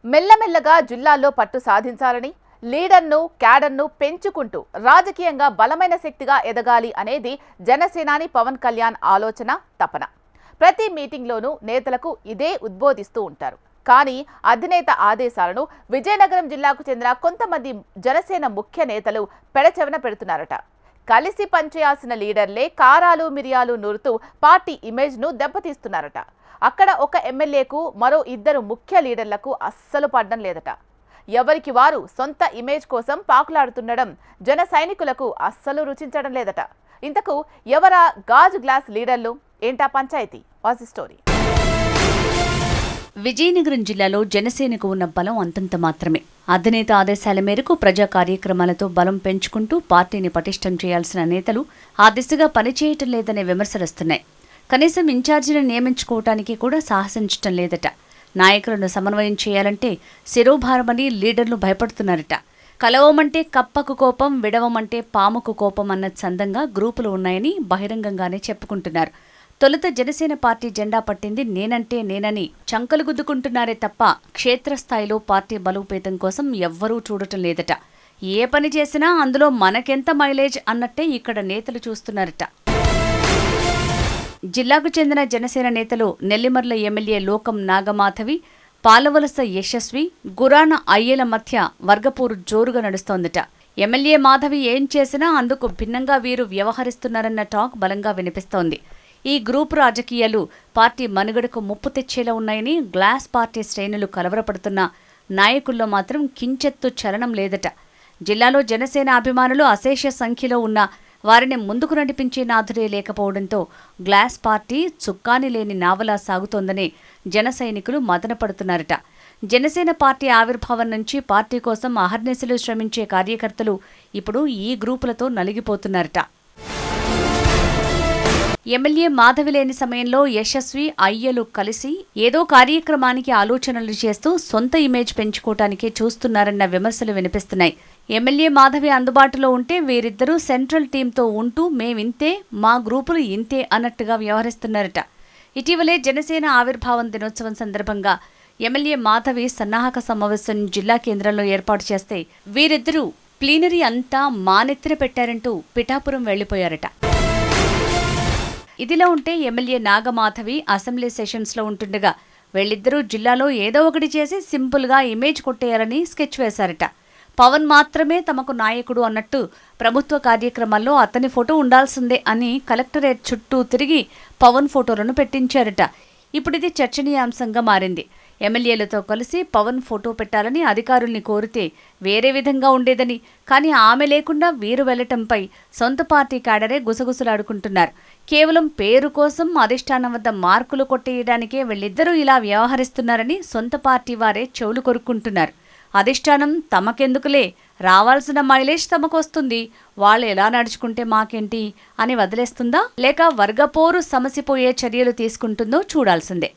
మెల్లమెల్లగా జిల్లాల్లో పట్టు సాధించాలని, లీడర్ను, క్యాడర్ను పెంచుకుంటూ రాజకీయంగా బలమైన శక్తిగా ఎదగాలి అనేది జనసేనాని పవన్ కళ్యాణ్ ఆలోచన, తపన. ప్రతి మీటింగ్లోనూ నేతలకు ఇదే ఉద్బోధిస్తూ ఉంటారు. కానీ అధినేత ఆదేశాలను విజయనగరం జిల్లాకు చెందిన కొంతమంది జనసేన ముఖ్య నేతలు పెడచెవిన పెడుతున్నారట. కలిసి పనిచేయాల్సిన లీడర్లే కారాలు మిరియాలు నూరుతూ పార్టీ ఇమేజ్ను దెబ్బతీస్తున్నారట. అక్కడ ఒక ఎమ్మెల్యేకు మరో 2 ముఖ్య లీడర్లకు అస్సలు పడ్డం లేదట. ఎవరికి వారు సొంత ఇమేజ్ కోసం పాకులాడుతుండడం జన సైనికులకు అస్సలు రుచించడం లేదట. ఇంతకు ఎవరా గాజు గ్లాస్ లీడర్లు? ఏంటా పంచాయతీ? Was story. విజయనగరం జిల్లాలో జనసేనకు ఉన్న బలం అంతంత మాత్రమే. అధినేత ఆదేశాల మేరకు ప్రజా కార్యక్రమాలతో బలం పెంచుకుంటూ పార్టీని పటిష్టం చేయాల్సిన నేతలు ఆ దిశగా పనిచేయటం లేదనే విమర్శలొస్తున్నాయి. కనీసం ఇన్ఛార్జీని నియమించుకోవటానికి కూడా సాహసించటం లేదట. నాయకులను సమన్వయం చేయాలంటే శిరోభారమని లీడర్లు భయపడుతున్నారట. కలవమంటే కప్పకు కోపం, విడవమంటే పాముకు కోపం అన్న చందంగా గ్రూపులు ఉన్నాయని బహిరంగంగానే చెప్పుకుంటున్నారు. తొలుత జనసేన పార్టీ జెండా పట్టింది నేనని చంకలు గుద్దుకుంటున్నారే తప్ప క్షేత్రస్థాయిలో పార్టీ బలోపేతం కోసం ఎవ్వరూ చూడటం లేదట. ఏ పని చేసినా అందులో మనకెంత మైలేజ్ అన్నట్టే ఇక్కడ నేతలు చూస్తున్నారట. జిల్లాకు చెందిన జనసేన నేతలు నెల్లిమర్ల ఎమ్మెల్యే లోకం నాగమాధవి, పాలవలస యశస్వి, గురాన అయ్యల మధ్య వర్గపోరు జోరుగా నడుస్తోందట. ఎమ్మెల్యే మాధవి ఏం చేసినా అందుకు భిన్నంగా వీరు వ్యవహరిస్తున్నారన్న టాక్ బలంగా వినిపిస్తోంది. ఈ గ్రూపు రాజకీయాలు పార్టీ మనుగడకు ముప్పు తెచ్చేలా ఉన్నాయని గ్లాస్ పార్టీ శ్రేణులు కలవరపడుతున్న నాయకుల్లో మాత్రం కించెత్తు చలనం లేదట. జిల్లాలో జనసేన అభిమానులు అశేష సంఖ్యలో ఉన్న వారిని ముందుకు నడిపించే నాథుడే లేకపోవడంతో గ్లాస్ పార్టీ చుక్కాని లేని నావలా సాగుతోందని జన సైనికులు మదనపడుతున్నారట. జనసేన పార్టీ ఆవిర్భావం నుంచి పార్టీ కోసం అహర్నిశలు శ్రమించే కార్యకర్తలు ఇప్పుడు ఈ గ్రూపులతో నలిగిపోతున్నారట. ఎమ్మెల్యే మాధవి లేని సమయంలో యశస్వి, అయ్యలు కలిసి ఏదో కార్యక్రమానికి ఆలోచనలు చేస్తూ సొంత ఇమేజ్ పెంచుకోవటానికే చూస్తున్నారన్న విమర్శలు వినిపిస్తున్నాయి. ఎమ్మెల్యే మాధవి అందుబాటులో ఉంటే వీరిద్దరూ సెంట్రల్ టీంతో ఉంటూ మేమింతే, మా గ్రూపులు ఇంతే అన్నట్టుగా వ్యవహరిస్తున్నారట. ఇటీవలే జనసేన ఆవిర్భావం దినోత్సవం సందర్భంగా ఎమ్మెల్యే మాధవి సన్నాహక సమావేశం జిల్లా కేంద్రంలో ఏర్పాటు చేస్తే వీరిద్దరూ ప్లీనరీ అంతా మానెత్తిన పెట్టారంటూ పిఠాపురం వెళ్లిపోయారట. ఇదిలా ఉంటే ఎమ్మెల్యే నాగమాధవి అసెంబ్లీ సెషన్స్లో ఉంటుండగా వీళ్ళిద్దరూ జిల్లాలో ఏదో ఒకటి చేసి సింపుల్గా ఇమేజ్ కొట్టేయాలని స్కెచ్ వేశారట. పవన్ మాత్రమే తమకు నాయకుడు అన్నట్టు ప్రభుత్వ కార్యక్రమాల్లో అతని ఫోటో ఉండాల్సిందే అని కలెక్టరేట్ చుట్టూ తిరిగి పవన్ ఫోటోలను పెట్టించారట. ఇప్పుడిది చర్చనీయాంశంగా మారింది. ఎమ్మెల్యేలతో కలిసి పవన్ ఫోటో పెట్టాలని అధికారుల్ని కోరితే వేరే విధంగా ఉండేదని, కానీ ఆమె లేకుండా వీరు వెళ్లటంపై సొంత పార్టీ క్యాడరే గుసగుసలాడుకుంటున్నారు. కేవలం పేరు కోసం అధిష్టానం వద్ద మార్కులు కొట్టేయడానికే వీళ్ళిద్దరూ ఇలా వ్యవహరిస్తున్నారని సొంత పార్టీ వారే చెవులు కొరుక్కుంటున్నారు. అధిష్టానం తమకెందుకులే, రావాల్సిన మైలేజ్ తమకొస్తుంది, వాళ్ళు ఎలా నడుచుకుంటే మాకేంటి అని వదిలేస్తుందా, లేక వర్గపోరు సమసిపోయే చర్యలు తీసుకుంటుందో చూడాల్సిందే.